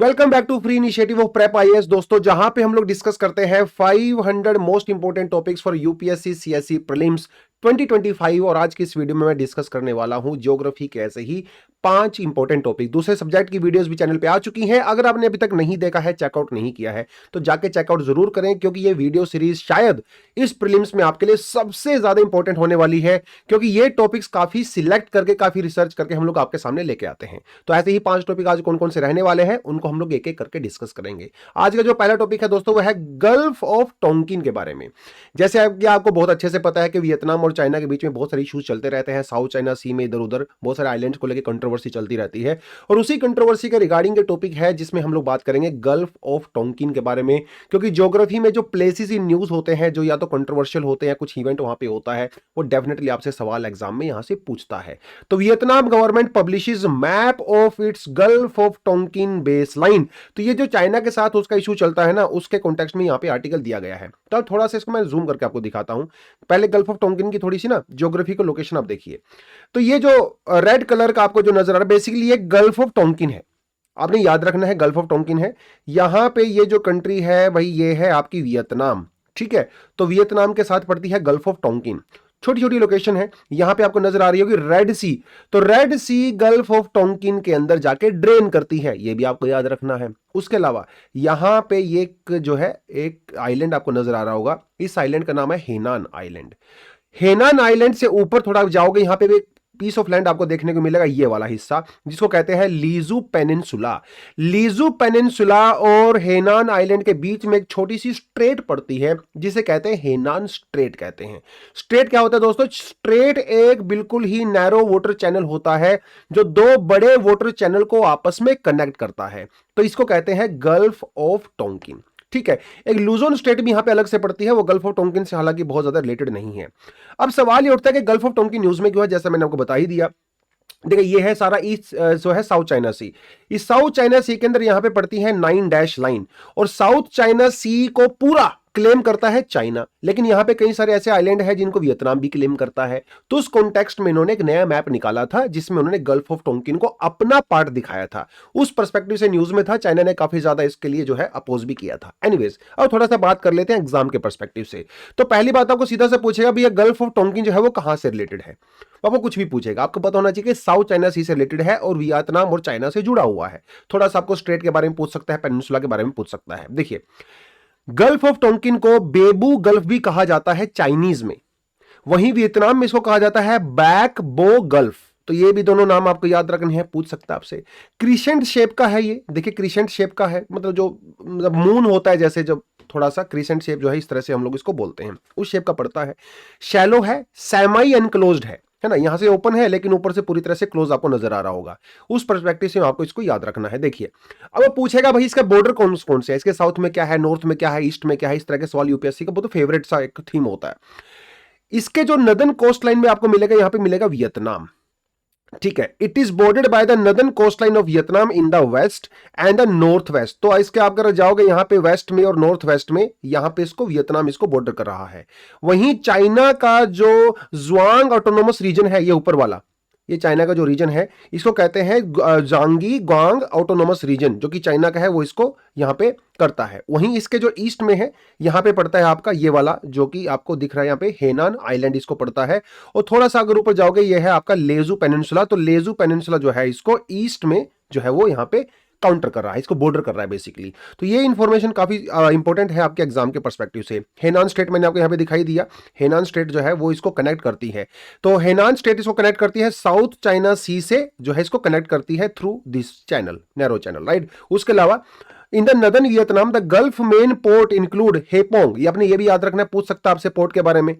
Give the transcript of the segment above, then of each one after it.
Welcome back to free initiative of prep IAS दोस्तों, जहां पे हम लोग डिस्कस करते हैं 500 most important topics for UPSC CSE prelims 2025। और आज की इस वीडियो में मैं डिस्कस करने वाला हूं ज्योग्राफी के ऐसे ही 5 इंपॉर्टेंट टॉपिक। दूसरे सब्जेक्ट की वीडियोस भी चैनल पे आ चुकी हैं, अगर आपने अभी तक नहीं देखा है, चेकआउट नहीं किया है तो जाके चेकआउट जरूर करें, क्योंकि ये वीडियो सीरीज शायद इस प्रीलिम्स में आपके लिए सबसे ज्यादा इंपॉर्टेंट होने वाली है, क्योंकि ये टॉपिक्स काफी सिलेक्ट करके, काफी रिसर्च करके हम लोग आपके सामने लेके आते हैं। तो ऐसे ही 5 टॉपिक आज कौन कौन से रहने वाले हैं उनको हम लोग एक एक करके डिस्कस करेंगे। आज का जो पहला टॉपिक है दोस्तों, वह है गल्फ ऑफ टोंकिन के बारे में। जैसे आपको बहुत अच्छे से पता है कि वियतनाम और चाइना के बीच में बहुत सारे इश्यूज चलते रहते हैं। साउथ चाइना सी में इधर उधर बहुत सारे आइलैंड्स को लेकर कंट्रोवर्सी चलती रहती है, और उसी कंट्रोवर्सी के रिगार्डिंग के टॉपिक है जिसमें हम लोग बात करेंगे गल्फ ऑफ टोंकिन के बारे में। क्योंकि ज्योग्राफी में जो प्लेसेस इन न्यूज होते हैं, जो या तो कंट्रोवर्शियल होते हैं, कुछ इवेंट वहां पे होता है, वो डेफिनेटली आपसे सवाल एग्जाम में यहां से पूछता है। तो Vietnam government publishes map of its gulf of Tonkin base line. तो ये जो चाइना के साथ उसका इशू चलता है ना, उसके कॉन्टेक्स्ट में यहाँ पे आर्टिकल दिया गया है। तो अब थोड़ा सा इसको मैं जूम करके आपको दिखाता हूं। पहले गल्फ ऑफ टोंकिन की थोड़ी सी ना ज्योग्राफिकल लोकेशन आप देखिए। तो ये जो रेड कलर का आपको जो नजर आ रहा है, बेसिकली ये गल्फ ऑफ टोंकिन है। आपने याद रखना है, गल्फ ऑफ टोंकिन है। यहां पे ये जो कंट्री है भाई, ये है आपकी वियतनाम। ठीक है, तो वियतनाम के साथ पड़ती है गल्फ ऑफ टोंकिन। छोटी छोटी लोकेशन है, यहां पे आपको नजर आ रही होगी रेड सी। तो red sea gulf of Tonkin के अंदर जाके ड्रेन करती है, ये भी आपको याद रखना है। उसके अलावा यहां पे ये जो है एक आइलैंड आपको नजर आ रहा होगा, इस आइलैंड का नाम है हेनान आइलैंड। हेनान आइलैंड से ऊपर थोड़ा जाओगे, यहां पे भी पीस ऑफ लैंड आपको देखने को मिलेगा, ये वाला हिस्सा जिसको कहते हैं लीजू पेनिनसुला। लीजू पेनिनसुला और हेनान आइलैंड के बीच में एक छोटी सी स्ट्रेट पड़ती है, जिसे कहते हैं हेनान स्ट्रेट कहते हैं। स्ट्रेट क्या होता है दोस्तों? स्ट्रेट एक बिल्कुल ही नैरो वाटर चैनल होता है, जो दो बड़े वाटर चैनल को आपस में कनेक्ट करता है। तो इसको कहते हैं गल्फ ऑफ टोंकिन। ठीक है, एक लूजोन स्टेट भी यहां पे अलग से पड़ती है, वो गल्फ ऑफ टोंकिन से हालांकि बहुत ज्यादा रिलेटेड नहीं है। अब सवाल ये उठता है कि गल्फ ऑफ टोंकिन न्यूज में क्यों है, जैसा मैंने आपको बता ही दिया। देखिए, ये है सारा ईस्ट जो है साउथ चाइना सी। इस साउथ चाइना सी के अंदर यहां पे पड़ती है 9 डैश लाइन, और साउथ चाइना सी को पूरा क्लेम करता है चाइना, लेकिन यहां पे कई सारे ऐसे आइलैंड हैं जिनको वियतनाम भी क्लेम करता है। तो उस कॉन्टेक्स्ट में इन्होंने एक नया मैप निकाला था, जिसमें उन्होंने गल्फ ऑफ टोंकिन को अपना पार्ट दिखाया था। उस पर्सपेक्टिव से न्यूज में था, चाइना ने काफी ज्यादा इसके लिए जो है अपोज भी किया था। एनीवेज, अब थोड़ा सा बात कर लेते हैं एग्जाम के पर्सपेक्टिव से। तो पहली बात आपको सीधा से पूछेगा भैया गल्फ ऑफ टोंकिन जो है वो कहां से रिलेटेड है। आपको कुछ भी पूछेगा, आपको पता होना चाहिए कि साउथ चाइना सी से रिलेटेड है और वियतनाम और चाइना से जुड़ा हुआ है। थोड़ा सा आपको स्ट्रेट के बारे में पूछ सकता है, पेनिनसुला के बारे में पूछ सकता है। देखिए, गल्फ ऑफ टोंकिन को बेबू गल्फ भी कहा जाता है चाइनीज में, वहीं वियतनाम में इसको कहा जाता है बैक बो गल्फ। तो ये भी दोनों नाम आपको याद रखने हैं, पूछ सकता है आपसे। क्रिसेंट शेप का है ये, देखिए क्रिसेंट शेप का है, मतलब जो मून होता है, जैसे जब थोड़ा सा क्रिसेंट शेप जो है, इस तरह से हम लोग इसको बोलते हैं, उस शेप का पड़ता है। शैलो है, सेमी एनक्लोज्ड है ना, यहां से ओपन है लेकिन ऊपर से पूरी तरह से क्लोज आपको नजर आ रहा होगा। उस पर्सपेक्टिव से आपको इसको याद रखना है। देखिए, अब वो पूछेगा भाई इसका बॉर्डर कौन कौन से है, इसके साउथ में क्या है, नॉर्थ में क्या है, ईस्ट में क्या है, इस तरह के सवाल यूपीएससी का बहुत फेवरेट सा एक थीम होता है। इसके जो नदर्न कोस्ट लाइन में आपको मिलेगा, यहां पे मिलेगा वियतनाम। ठीक है, it is bordered by the northern coast line of Vietnam in the west and the north west. तो इसके आप अगर जाओगे यहां पे वेस्ट में और नॉर्थ वेस्ट में, यहां पे इसको वियतनाम इसको बॉर्डर कर रहा है। वहीं चाइना का जो जुआंग ऑटोनोमस रीजन है, ये ऊपर वाला, ये चाइना का जो रीजन है, इसको कहते हैं जांगी ग्वांग ऑटोनोमस रीजन, जो कि चाइना का है, वो इसको यहां पे करता है। वहीं इसके जो ईस्ट में है, यहां पे पड़ता है आपका ये वाला, जो कि आपको दिख रहा है यहां पे, हेनान आइलैंड इसको पड़ता है। और थोड़ा सा अगर ऊपर जाओगे, ये है आपका लेजू पेनिनसुला। तो लेजू पेनिनसुला जो है, इसको ईस्ट में जो है वो यहां पे काउंटर कर रहा है, इसको बॉर्डर कर रहा है बेसिकली। तो ये इंफॉर्मेशन काफी इंपॉर्टेंट है आपके एग्जाम के पर्सपेक्टिव से। हेनान स्टेट मैंने आपको यहां पे दिखाई दिया, हेनान स्टेट जो है वो इसको कनेक्ट करती है। तो हेनान स्टेट इसको कनेक्ट करती है साउथ चाइना सी से, जो है इसको कनेक्ट करती है through this channel, narrow channel, right. उसके अलावा in the northern Vietnam the gulf main port include Haiphong. ये आपने ये भी याद रखना है, पूछ सकता है आपसे पोर्ट के बारे में।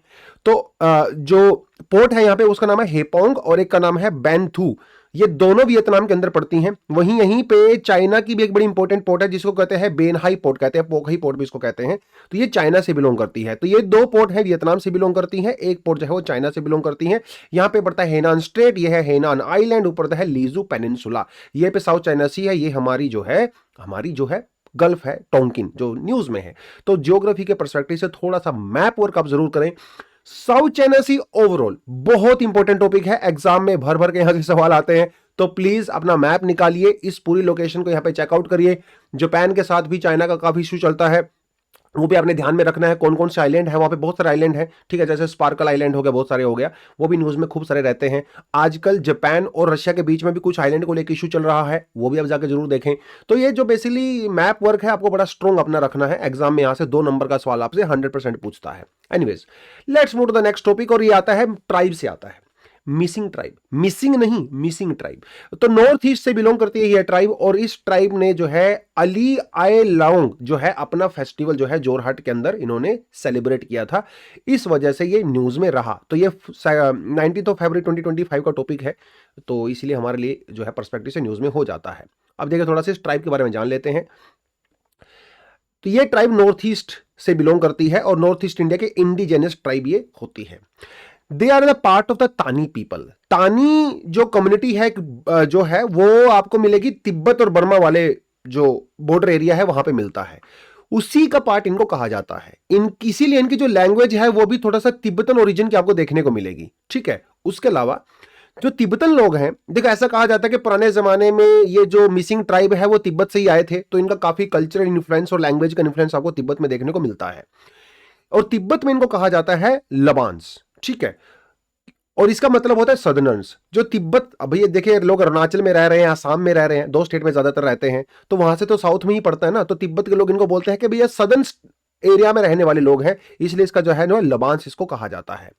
तो जो पोर्ट है यहाँ पे, उसका नाम है हेपोंग और एक का नाम है बैन थू। ये दोनों वियतनाम के अंदर पड़ती हैं। वहीं यहीं पे चाइना की भी एक बड़ी इंपॉर्टेंट पोर्ट है, जिसको कहते हैं बेनहाई पोर्ट कहते हैं, पोखई पोर्ट भी इसको कहते हैं। तो ये चाइना से बिलोंग करती है। तो ये दो पोर्ट है, वियतनाम से बिलोंग करती है, एक पोर्ट जो है वो चाइना से बिलोंग करती है। यहाँ पे पड़ता है हेनान स्ट्रेट, ये है हेनान आइलैंड, ऊपर है लीजू पेनिनसुला, ये पे साउथ चाइना सी है, ये हमारी जो है गल्फ है टोंकिन, जो न्यूज में है। तो ज्योग्राफी के पर्सपेक्टिव से थोड़ा सा मैप वर्क आप जरूर करें। साउथ चाइना सी ओवरऑल बहुत इंपॉर्टेंट टॉपिक है, एग्जाम में भर भर के यहां से सवाल आते हैं। तो प्लीज अपना मैप निकालिए, इस पूरी लोकेशन को यहाँ पे चेकआउट करिए। जापान के साथ भी चाइना का काफी इशू चलता है, वो भी आपने ध्यान में रखना है। कौन कौन से आइलैंड है वहां पे, बहुत सारे आइलैंड है, ठीक है, जैसे स्पार्कल आइलैंड हो गया, बहुत सारे हो गया, वो भी न्यूज में खूब सारे रहते हैं। आजकल जापान और रशिया के बीच में भी कुछ आइलैंड को लेकर इशू चल रहा है, वो भी आप जाकर जरूर देखें। तो ये जो बेसिकली मैप वर्क है आपको बड़ा स्ट्रॉन्ग अपना रखना है, एग्जाम में यहां से 2 नंबर का सवाल आपसे 100% पूछता है। Anyways, let's move to the next topic, और ये आता है ट्राइब से आता है। मिसिंग ट्राइब, मिसिंग नहीं, मिसिंग ट्राइब। तो नॉर्थ ईस्ट से बिलोंग करती है यह ट्राइब, और इस ट्राइब ने जो है अली आए लाओंग जो है अपना फेस्टिवल जो है जोरहाट के अंदर इन्होंने सेलिब्रेट किया था, इस वजह से ये न्यूज में रहा। तो ये 19 फरवरी 2025 का टॉपिक है, तो इसलिए हमारे लिए जो है पर्सपेक्टिव से न्यूज में हो जाता है। अब देखिए थोड़ा सा इस ट्राइब के बारे में जान लेते हैं। तो ये ट्राइब नॉर्थ ईस्ट से बिलोंग करती है, और नॉर्थ ईस्ट इंडिया के इंडिजेनस ट्राइब ये होती है। They are the part of the Tani people. Tani जो कम्युनिटी है जो है वो आपको मिलेगी तिब्बत और बर्मा वाले जो बॉर्डर एरिया है वहां पे मिलता है, उसी का पार्ट इनको कहा जाता है। इसीलिए इनकी जो लैंग्वेज है वो भी थोड़ा सा तिब्बतन ओरिजिन की आपको देखने को मिलेगी, ठीक है। उसके अलावा जो तिब्बतन लोग हैं, देखो ऐसा कहा जाता है कि पुराने जमाने में ये जो मिसिंग ट्राइब है वो तिब्बत से ही आए थे, तो इनका काफी कल्चरल इन्फ्लुएंस और लैंग्वेज का इन्फ्लुएंस आपको तिब्बत में देखने को मिलता है, और तिब्बत में इनको कहा जाता है लबान्स, ठीक है। और इसका मतलब होता है सदर्नर्स, जो तिब्बत, अब ये देखिए लोग अरुणाचल में रह रहे हैं, आसाम में रह रहे हैं, 2 स्टेट में ज्यादातर रहते हैं, तो वहां से तो साउथ में ही पड़ता है ना, तो तिब्बत के लोग इनको बोलते हैं कि भैया सदर्न एरिया में रहने वाले लोग हैं, इसलिए इसका जो है ना लबान्स इसको कहा जाता है।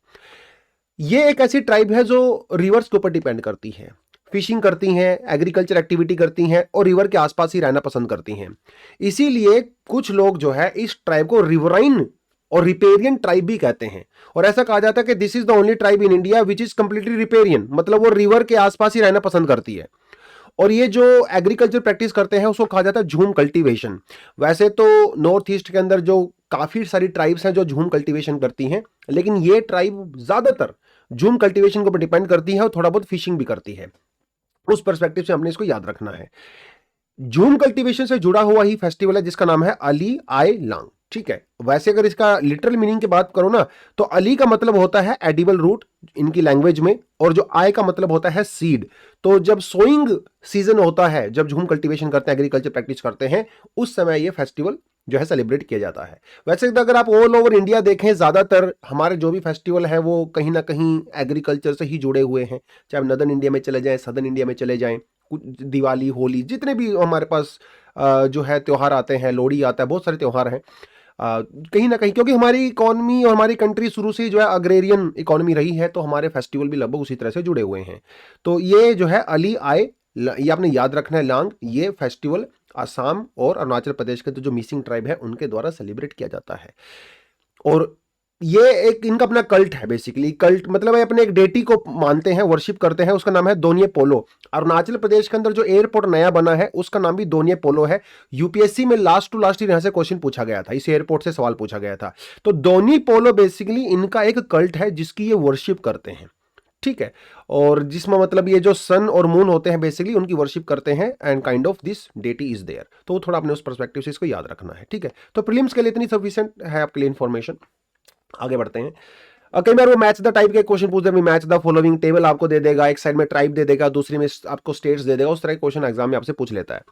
ये एक ऐसी ट्राइब है जो रिवर्स के ऊपर डिपेंड करती है, फिशिंग करती हैं, एग्रीकल्चर एक्टिविटी करती हैं, और रिवर के आसपास ही रहना पसंद करती हैं। इसीलिए कुछ लोग जो है इस ट्राइब को रिवराइन और रिपेरियन ट्राइब भी कहते हैं, और ऐसा कहा जाता है कि this is the only tribe in India which is completely riparian, मतलब वो रिवर के आसपास ही रहना पसंद करती है। और ये जो एग्रीकल्चर प्रैक्टिस करते हैं उसको कहा जाता है झूम कल्टीवेशन। वैसे तो नॉर्थ ईस्ट के अंदर जो काफी सारी ट्राइब्स हैं जो झूम कल्टीवेशन करती हैं, लेकिन ये ट्राइब ज्यादातर झूम कल्टीवेशन के ऊपर डिपेंड करती है और थोड़ा बहुत फिशिंग भी करती है। उस पर्सपेक्टिव से हमने इसको याद रखना है। झूम कल्टीवेशन से जुड़ा हुआ ही फेस्टिवल है जिसका नाम है अली आए लांग, ठीक है। वैसे अगर इसका लिटरल मीनिंग की बात करो ना, तो अली का मतलब होता है एडिबल रूट इनकी लैंग्वेज में, और जो आय का मतलब होता है सीड। तो जब सोइंग सीजन होता है, जब झूम कल्टीवेशन करते हैं, एग्रीकल्चर प्रैक्टिस करते हैं, उस समय ये फेस्टिवल जो है सेलिब्रेट किया जाता है। वैसे तो अगर आप ऑल ओवर इंडिया देखें, ज्यादातर हमारे जो भी फेस्टिवल है वो कहीं ना कहीं एग्रीकल्चर से ही जुड़े हुए हैं, चाहे नॉर्दर्न इंडिया में चले जाएं, सदर्न इंडिया में चले जाएं, कुछ दिवाली, होली, जितने भी हमारे पास जो है त्योहार आते हैं, लोहड़ी आता है, बहुत सारे त्योहार हैं। कहीं ना कहीं क्योंकि हमारी इकोनॉमी और हमारी कंट्री शुरू से जो है अग्रेरियन इकोनॉमी रही है, तो हमारे फेस्टिवल भी लगभग उसी तरह से जुड़े हुए हैं। तो ये जो है अली आए, ये आपने याद रखना है, लांग, ये फेस्टिवल असम और अरुणाचल प्रदेश के तो जो मिसिंग ट्राइब है उनके द्वारा सेलिब्रेट किया जाता है। और ये एक इनका अपना कल्ट है, बेसिकली कल्ट मतलब है अपने एक डेटी को मानते हैं, वर्शिप करते हैं, उसका नाम है दोन्ये पोलो। अरुणाचल प्रदेश के अंदर जो एयरपोर्ट नया बना है उसका नाम भी दोन्ये पोलो है। यूपीएससी में लास्ट टू लास्ट यहां से क्वेश्चन पूछा गया था, इस एयरपोर्ट से सवाल पूछा गया था। तो दोन्ये पोलो बेसिकली इनका एक कल्ट है जिसकी ये वर्शिप करते हैं, ठीक है। और जिसमें मतलब ये जो सन और मून होते हैं बेसिकली उनकी वर्शिप करते हैं, and kind of this deity is there. तो थोड़ा अपने उस पर्सपेक्टिव से इसको याद रखना है, ठीक है। तो प्रीलिम्स के लिए इतनी सफिशिएंट है आपके लिए इन्फॉर्मेशन। आगे बढ़ते हैं। कई बार वो मैच द टाइप के क्वेश्चन पूछते हैं, मैच द फॉलोइंग टेबल आपको दे देगा, एक साइड में ट्राइब दे देगा, दूसरी में आपको स्टेट्स दे देगा, उस तरह के क्वेश्चन एग्जाम में आपसे पूछ लेता है।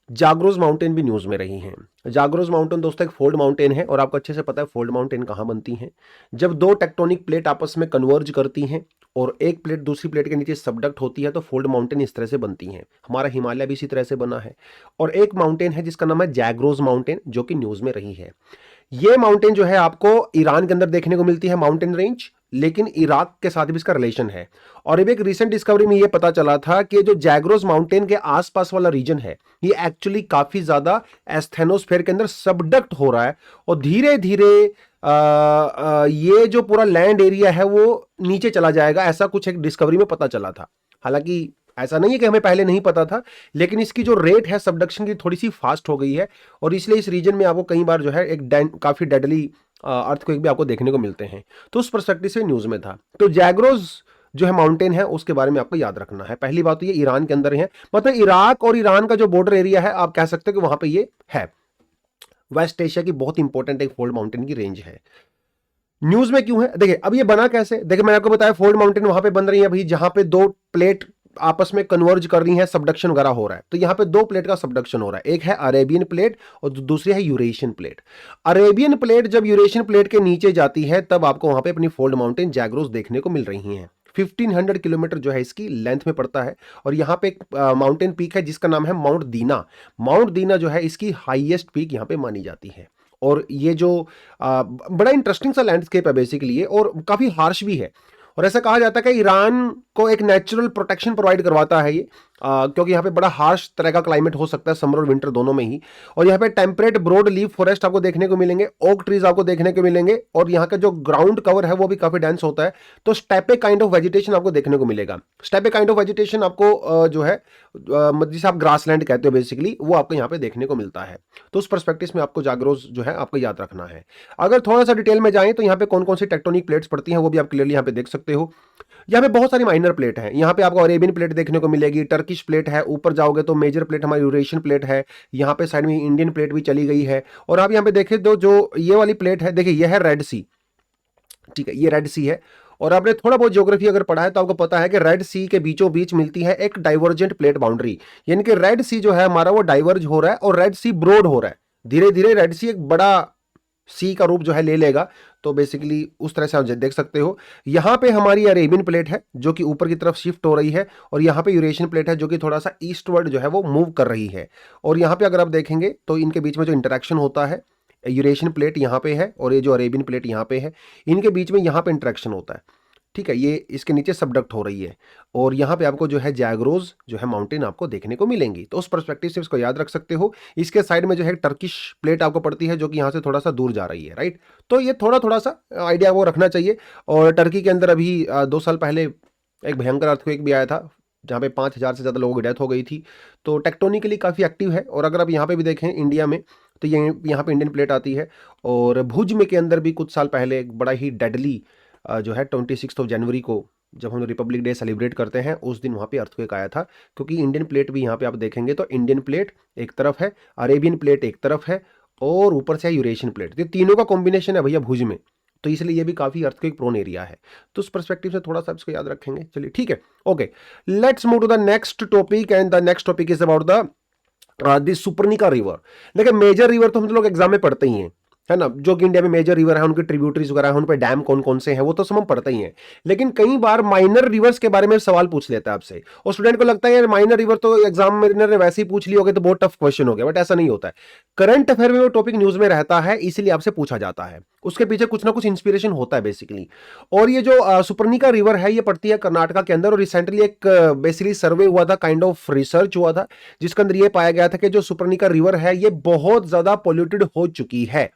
जागरोज माउंटेन भी न्यूज में रही हैं। जागरोज माउंटेन दोस्तों एक फोल्ड माउंटेन है, और आपको अच्छे से पता है फोल्ड माउंटेन कहां बनती हैं, जब दो टेक्टोनिक प्लेट आपस में कन्वर्ज करती हैं और एक प्लेट दूसरी प्लेट के नीचे सबडक्ट होती है, तो फोल्ड माउंटेन इस तरह से बनती हैं। हमारा हिमालय भी इसी तरह से बना है। और एक माउंटेन है जिसका नाम है जैगरोज माउंटेन, जो कि न्यूज में रही है। ये माउंटेन जो है आपको ईरान के अंदर देखने को मिलती है, माउंटेन रेंज, लेकिन इराक के साथ भी इसका रिलेशन है। और अब एक रिसेंट डिस्कवरी में ये पता चला था कि जो जैगरोज माउंटेन के आसपास वाला रीजन है ये एक्चुअली काफी ज्यादा एस्थेनोस्फेयर के अंदर सबडक्ट हो रहा है, और धीरे धीरे ये जो पूरा लैंड एरिया है वो नीचे चला जाएगा, ऐसा कुछ एक डिस्कवरी में पता चला था। हालांकि ऐसा नहीं है कि हमें पहले नहीं पता था, लेकिन इसकी जो रेट है सबडक्शन की थोड़ी सी फास्ट हो गई है, और इसलिए इस रीजन में आपको कई बार जो है एक काफी डेडली अर्थक्वेक भी आपको देखने को मिलते हैं। तो उस पर्सपेक्टिव से न्यूज में था। तो जैगरोज जो है माउंटेन है उसके बारे में आपको याद रखना है। पहली बात तो ये ईरान के अंदर है, मतलब इराक और ईरान का जो बॉर्डर एरिया है आप कह सकते हो कि वहां पे ये है। वेस्ट एशिया की बहुत इंपॉर्टेंट एक फोल्ड माउंटेन की रेंज है। न्यूज में क्यों है, देखिए अब ये बना कैसे, देखिए मैंने आपको बताया फोल्ड माउंटेन वहां पे बन रही है भाई, जहां पे दो प्लेट आपस में कन्वर्ज कर रही हैं, सबडक्शन वगैरह हो रहा है। तो यहाँ पे दो प्लेट का सबडक्शन हो रहा है, एक है अरेबियन प्लेट और दूसरी है यूरेशियन प्लेट। अरेबियन प्लेट जब यूरेशियन प्लेट के नीचे जाती है तब आपको वहां पे अपनी फोल्ड माउंटेन जैग्रोस देखने को मिल रही हैं। 1500 किलोमीटर जो है इसकी लेंथ में पड़ता है। और यहाँ पे एक माउंटेन पीक है जिसका नाम है माउंट दीना। माउंट दीना जो है इसकी हाईएस्ट पीक यहाँ पे मानी जाती है। और ये जो बड़ा इंटरेस्टिंग सा लैंडस्केप है बेसिकली, और काफी हार्श भी है। और ऐसा कहा जाता है कि ईरान को एक नेचुरल प्रोटेक्शन प्रोवाइड करवाता है ये, क्योंकि यहाँ पे बड़ा हार्श तरह का क्लाइमेट हो सकता है, समर और विंटर दोनों में ही। और यहाँ पे टेम्परेट ब्रॉड लीफ फॉरेस्ट आपको देखने को मिलेंगे, ओक ट्रीज आपको देखने को मिलेंगे, और यहाँ का जो ग्राउंड कवर है वो भी काफी डेंस होता है। तो स्टेपे काइंड ऑफ वेजिटेशन आपको देखने को मिलेगा। स्टेपे काइंड ऑफ वेजिटेशन आपको जो है जिसे आप ग्रासलैंड कहते हो बेसिकली, वो आपको यहाँ पे देखने को मिलता है। तो उस पर्सपेक्टिव में आपको जाग्रोस जो है आपको याद रखना है। अगर थोड़ा सा डिटेल में जाएं तो यहाँ पे कौन कौन सी टेक्टोनिक प्लेट्स पड़ती हैं वो भी आप क्लियरली यहाँ पे देख सकते हो। यहाँ पे बहुत सारी माइनर प्लेट है। यहाँ पे आपको अरेबियन प्लेट देखने को मिलेगी, टर्किश प्लेट है, ऊपर जाओगे तो मेजर प्लेट हमारी यूरेशियन प्लेट है, यहाँ पे साइड में इंडियन प्लेट भी चली गई है। और आप यहाँ पे देखें तो जो ये वाली प्लेट है, देखिए ये है रेड सी, ठीक है, ये रेड सी है। और आपने थोड़ा बहुत ज्योग्राफी अगर पढ़ा है तो आपको पता है कि रेड सी के बीचों बीच मिलती है एक डाइवर्जेंट प्लेट बाउंड्री, यानी कि रेड सी जो है हमारा वो डाइवर्ज हो रहा है और रेड सी ब्रॉड हो रहा है। धीरे धीरे रेड सी एक बड़ा सी का रूप जो है ले लेगा। तो बेसिकली उस तरह से आप देख सकते हो। यहां पे हमारी अरेबियन प्लेट है जो कि ऊपर की तरफ शिफ्ट हो रही है, और यहां पे यूरेशियन प्लेट है जो कि थोड़ा सा ईस्टवर्ड जो है वो मूव कर रही है। और यहां पे अगर आप देखेंगे तो इनके बीच में जो इंटरेक्शन होता है, यूरेशियन प्लेट यहां पे है और ये जो अरेबियन प्लेट यहां पे है, इनके बीच में यहां पे इंटरेक्शन होता है, ठीक है। ये इसके नीचे सबडक्ट हो रही है, और यहाँ पे आपको जो है जैग्रोस जो है माउंटेन आपको देखने को मिलेंगी। तो उस पर्सपेक्टिव से इसको याद रख सकते हो। इसके साइड में जो है टर्किश प्लेट आपको पड़ती है जो कि यहाँ से थोड़ा सा दूर जा रही है, राइट। तो ये थोड़ा थोड़ा सा आइडिया वो रखना चाहिए। और टर्की के अंदर अभी 2 साल पहले एक भयंकर अर्थक्वेक भी आया था जहाँ पे 5,000 से ज़्यादा लोगों की डेथ हो गई थी। तो टेक्टोनिकली काफ़ी एक्टिव है। और अगर आप यहाँ पे भी देखें इंडिया में, तो ये यहाँ पे इंडियन प्लेट आती है। और भुज में के अंदर भी कुछ साल पहले एक बड़ा ही डेडली जो है 26 जनवरी को जब हम रिपब्लिक डे सेलिब्रेट करते हैं उस दिन वहाँ पे अर्थक्वेक आया था। क्योंकि इंडियन प्लेट भी यहाँ पे आप देखेंगे तो इंडियन प्लेट एक तरफ है, अरेबियन प्लेट एक तरफ है, और ऊपर से है यूरेशियन प्लेट। ये तीनों का कॉम्बिनेशन है भैया भुज में, तो इसलिए ये भी काफी अर्थक्वेक प्रोन एरिया है। तो उस पर्सपेक्टिव से थोड़ा सा इसको याद रखेंगे। चलिए ठीक है, okay, let's move to the next topic, and the next topic is about the Suparnika river. देखिए मेजर रिवर तो हम लोग एग्जाम में पढ़ते ही हैं, है ना। जो कि इंडिया में मेजर रिवर है, उनके ट्रिब्यूटरीज वगैरह है, उन पे डैम कौन कौन से हैं वो तो सब हम पढ़ते ही हैं। लेकिन कई बार माइनर रिवर्स के बारे में सवाल पूछ लेता है आपसे, और स्टूडेंट को लगता है यार माइनर रिवर तो एग्जामिनर ने वैसे ही पूछ ली होगी तो बहुत टफ क्वेश्चन हो गया, बट ऐसा नहीं होता है। करंट अफेयर में वो टॉपिक न्यूज में रहता है, इसीलिए आपसे पूछा जाता है। उसके पीछे कुछ ना कुछ इंस्पिरेशन होता है बेसिकली। और ये जो सुपर्निका रिवर है ये पड़ती है कर्नाटका के अंदर। और रिसेंटली एक बेसिकली सर्वे हुआ था, काइंड ऑफ रिसर्च हुआ था, जिसके अंदर ये पाया गया था कि जो सुपर्निका रिवर है ये बहुत ज्यादा पोल्यूटेड हो चुकी है,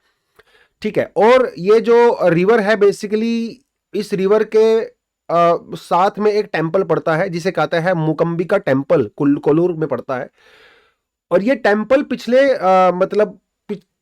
ठीक है। और ये जो रिवर है बेसिकली, इस रिवर के साथ में एक टेंपल पड़ता है जिसे कहता है मुकम्बिका टेंपल, कोलूर में पड़ता है। और ये टेंपल पिछले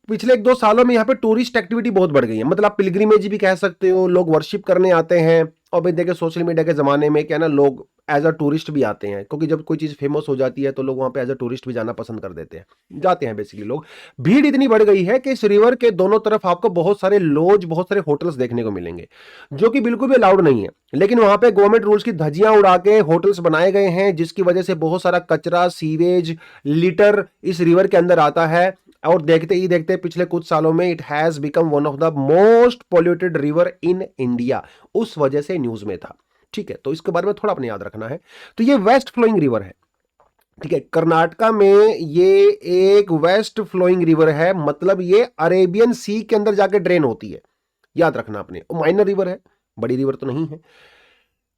पिछले 1-2 सालों में यहाँ पे टूरिस्ट एक्टिविटी बहुत बढ़ गई है। मतलब आप पिलग्रिमेज भी कह सकते हो, लोग वर्शिप करने आते हैं। और भाई देखिए सोशल मीडिया के जमाने में क्या ना, लोग एज अ टूरिस्ट भी आते हैं, क्योंकि जब कोई चीज फेमस हो जाती है तो लोग वहां पे एज अ टूरिस्ट भी जाना पसंद कर देते हैं, जाते हैं बेसिकली लोग। भीड़ इतनी बढ़ गई है कि इस रिवर के दोनों तरफ आपको बहुत सारे लॉज, बहुत सारे होटल्स देखने को मिलेंगे, जो कि बिल्कुल भी अलाउड नहीं है। लेकिन वहां पे गवर्नमेंट रूल्स की धज्जियां उड़ा के होटल्स बनाए गए हैं, जिसकी वजह से बहुत सारा कचरा, सीवेज, लिटर इस रिवर के अंदर आता है। और देखते ही देखते पिछले कुछ सालों में it has become one of the most polluted river in India. उस वजह से न्यूज में था, ठीक है। तो इसके बारे में थोड़ा अपने याद रखना है। तो ये वेस्ट फ्लोइंग रिवर है, ठीक है। कर्नाटका में ये एक वेस्ट फ्लोइंग रिवर है, मतलब ये अरेबियन सी के अंदर जाके ड्रेन होती है, याद रखना आपने। माइनर रिवर है, बड़ी रिवर तो नहीं है।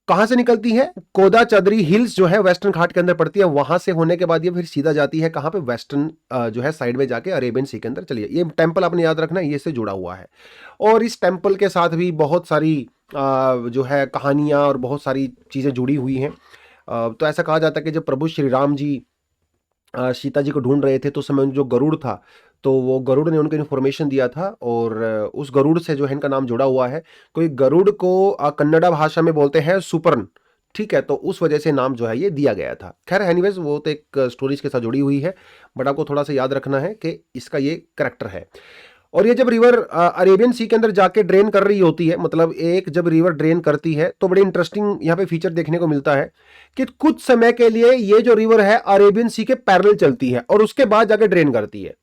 कहां से निकलती है? कोदा चदरी हिल्स जो है वेस्टर्न घाट के अंदर पड़ती है, वहां से होने के बाद ये फिर सीधा जाती है कहां पे, वेस्टर्न जो है साइड में जाके अरेबियन सी के अंदर। चलिए ये टेंपल आपने याद रखना, ये से जुड़ा हुआ है। और इस टेंपल के साथ भी बहुत सारी जो है कहानियां और बहुत सारी चीजें जुड़ी हुई हैं। तो ऐसा कहा जाता है कि जब प्रभु श्री राम जी सीता जी को ढूंढ रहे थे तो उस समय जो गरुड़ था, तो वो गरुड़ ने उनको इन्फॉर्मेशन दिया था, और उस गरुड़ से जो है इनका नाम जुड़ा हुआ है। कोई गरुड़ को कन्नड़ा भाषा में बोलते हैं सुपर्ण, ठीक है। तो उस वजह से नाम जो है ये दिया गया था। खैर एनीवेज वो तो एक स्टोरीज के साथ जुड़ी हुई है, बट आपको थोड़ा सा याद रखना है कि इसका ये करेक्टर है। और ये जब रिवर अरेबियन सी के अंदर जाके ड्रेन कर रही होती है, मतलब एक जब रिवर ड्रेन करती है तो बड़ी इंटरेस्टिंग यहाँ पे फीचर देखने को मिलता है कि कुछ समय के लिए ये जो रिवर है अरेबियन सी के पैरेलल चलती है और उसके बाद जाके ड्रेन करती है।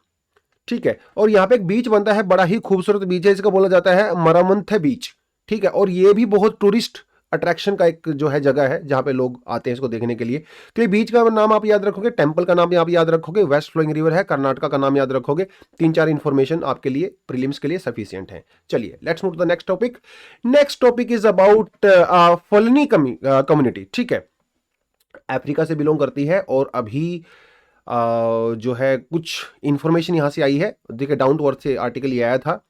ठीक है, और यहाँ पे एक बीच बनता है, बड़ा ही खूबसूरत बीच है, इसका बोला जाता है मरामंथे बीच। ठीक है, और ये भी बहुत टूरिस्ट अट्रैक्शन का एक जो है जगह है जहां पे लोग आते हैं इसको देखने के लिए। तो ये बीच का नाम आप याद रखोगे, टेंपल का नाम आप याद रखोगे, वेस्ट फ्लोइंग रिवर है, कर्नाटका का नाम याद रखोगे। 3-4 इंफॉर्मेशन आपके लिए प्रीलिम्स के लिए सफिशिएंट है। चलिए let's move to the next topic. Next topic is about Fulani community. ठीक है, अफ्रीका से बिलोंग करती है और अभी जो है कुछ इंफॉर्मेशन यहां से आई है, देखिए डाउन टू अर्थ से आर्टिकल ये आया था।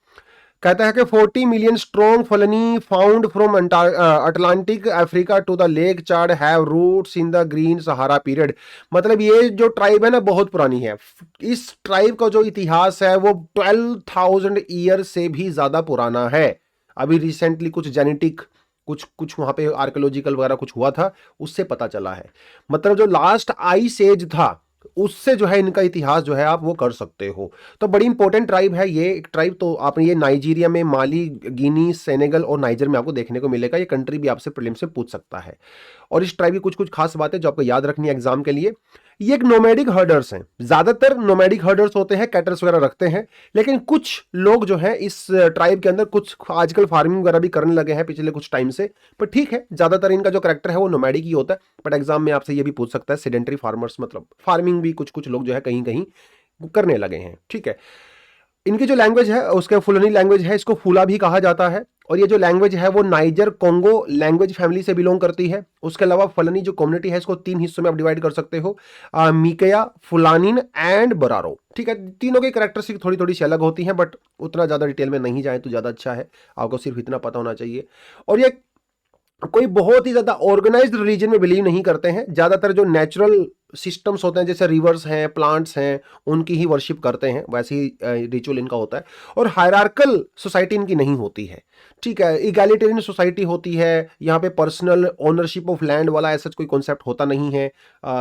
कहता है कि 40 million strong Fulani found from Atlantic Africa to the lake Chad have roots in the green Sahara period. मतलब ये जो ट्राइब है ना बहुत पुरानी है। इस ट्राइब का जो इतिहास है वो 12,000 ईयर से भी ज्यादा पुराना है। अभी रिसेंटली कुछ जेनेटिक कुछ वहां पे आर्कियोलॉजिकल वगैरह कुछ हुआ था, उससे पता चला है। मतलब जो लास्ट आइस एज था उससे जो है इनका इतिहास जो है आप वो कर सकते हो। तो बड़ी इंपॉर्टेंट ट्राइब है ये एक ट्राइब। तो आपने ये नाइजीरिया में, माली, गिनी, सेनेगल और नाइजर में आपको देखने को मिलेगा। ये कंट्री भी आपसे प्रीलिम्स से पूछ सकता है। और इस ट्राइब की कुछ कुछ खास बातें जो आपको याद रखनी है एग्जाम के लिए। ये एक नोमैडिक हर्डर्स हैं, ज्यादातर नोमैडिक हर्डर्स होते हैं, कैटल्स वगैरह रखते हैं। लेकिन कुछ लोग जो हैं इस ट्राइब के अंदर कुछ आजकल फार्मिंग वगैरह भी करने लगे हैं पिछले कुछ टाइम से। पर ठीक है, ज्यादातर इनका जो कैरेक्टर है वो नोमैडिक ही होता है। बट एग्जाम में आपसे ये भी पूछ सकता है सेडेंटरी फार्मर्स, मतलब फार्मिंग भी कुछ कुछ लोग जो है कहीं कहीं करने लगे हैं। ठीक है, इनकी जो लैंग्वेज है उसके फुलनी लैंग्वेज है, इसको फूला भी कहा जाता है। और ये जो लैंग्वेज है वो नाइजर कोंगो लैंग्वेज फैमिली से बिलोंग करती है। उसके अलावा फलनी जो कम्युनिटी है इसको 3 हिस्सों में आप डिवाइड कर सकते हो, मिकया, फुलानिन एंड बरारो। ठीक है, तीनों की कैरेक्टरिस्टिक थोड़ी थोड़ी सी अलग होती हैं, बट उतना ज्यादा डिटेल में नहीं जाए तो ज्यादा अच्छा है, आपको सिर्फ इतना पता होना चाहिए। और ये कोई बहुत ही ज्यादा ऑर्गेनाइज्ड रिलीजन में बिलीव नहीं करते हैं। ज्यादातर जो नेचुरल सिस्टम्स होते हैं जैसे रिवर्स हैं, प्लांट्स हैं, उनकी ही वर्शिप करते हैं, वैसे ही रिचुअल इनका होता है। और हायरार्कल सोसाइटी इनकी नहीं होती है। ठीक है, इगैलिटेरियन सोसाइटी होती है। यहाँ पे पर्सनल ओनरशिप ऑफ लैंड वाला ऐसा कोई कॉन्सेप्ट होता नहीं है।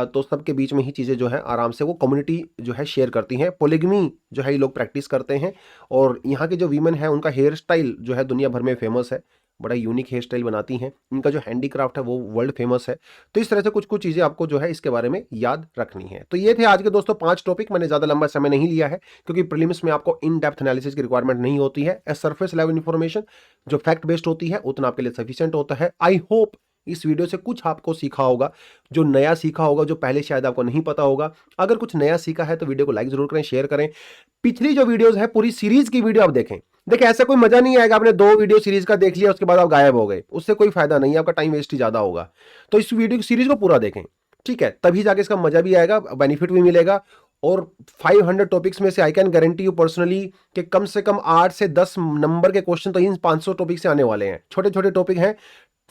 तो सबके बीच में ही चीजें जो है आराम से वो कम्युनिटी जो है शेयर करती हैं। पोलिगमी जो है ये लोग प्रैक्टिस करते हैं। और यहाँ के जो वीमेन है उनका हेयर स्टाइल जो है दुनिया भर में फेमस है, बड़ा यूनिक हेयर स्टाइल बनाती हैं। इनका जो हैंडीक्राफ्ट है वो वर्ल्ड फेमस है। तो इस तरह से कुछ कुछ चीजें आपको जो है इसके बारे में याद रखनी है। तो ये थे आज के दोस्तों 5 टॉपिक। मैंने ज्यादा लंबा समय नहीं लिया है क्योंकि प्रीलिम्स में आपको इन डेप्थ एनालिसिस की रिक्वायरमेंट नहीं होती है। सरफेस लेवल इंफॉर्मेशन जो फैक्ट बेस्ड होती है उतना आपके लिए सफिशिएंट होता है। आई होप इस वीडियो से कुछ आपको सीखा होगा, जो नया सीखा होगा, जो पहले शायद आपको नहीं पता होगा। अगर कुछ नया सीखा है तो वीडियो को लाइक जरूर करें, शेयर करें। पिछली जो वीडियोस है पूरी सीरीज की वीडियो आप देखें। देखिए ऐसा कोई मजा नहीं आएगा आपने 2 वीडियो सीरीज का देख लिया उसके बाद आप गायब हो गए, उससे कोई फायदा नहीं है, आपका टाइम वेस्ट ही ज्यादा होगा। तो इस वीडियो सीरीज को पूरा देखें। ठीक है, तभी जाके इसका मजा भी आएगा, बेनिफिट भी मिलेगा। और 500 टॉपिक्स में से I can guarantee you personally कि कम से कम 8 से 10 नंबर के क्वेश्चन तो इन 500 टॉपिक से आने वाले हैं। छोटे छोटे टॉपिक हैं,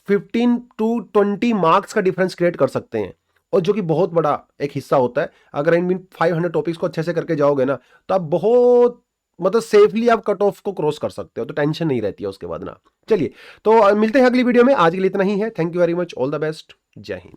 15 to 20 मार्क्स का डिफरेंस क्रिएट कर सकते हैं, और जो कि बहुत बड़ा एक हिस्सा होता है। अगर इन 500 टॉपिक्स को अच्छे से करके जाओगे ना तो आप बहुत मतलब सेफली आप कट ऑफ को क्रॉस कर सकते हो, तो टेंशन नहीं रहती है उसके बाद ना। चलिए तो मिलते हैं अगली वीडियो में। आज के लिए इतना ही है। Thank you very much, all the best, जय हिंद।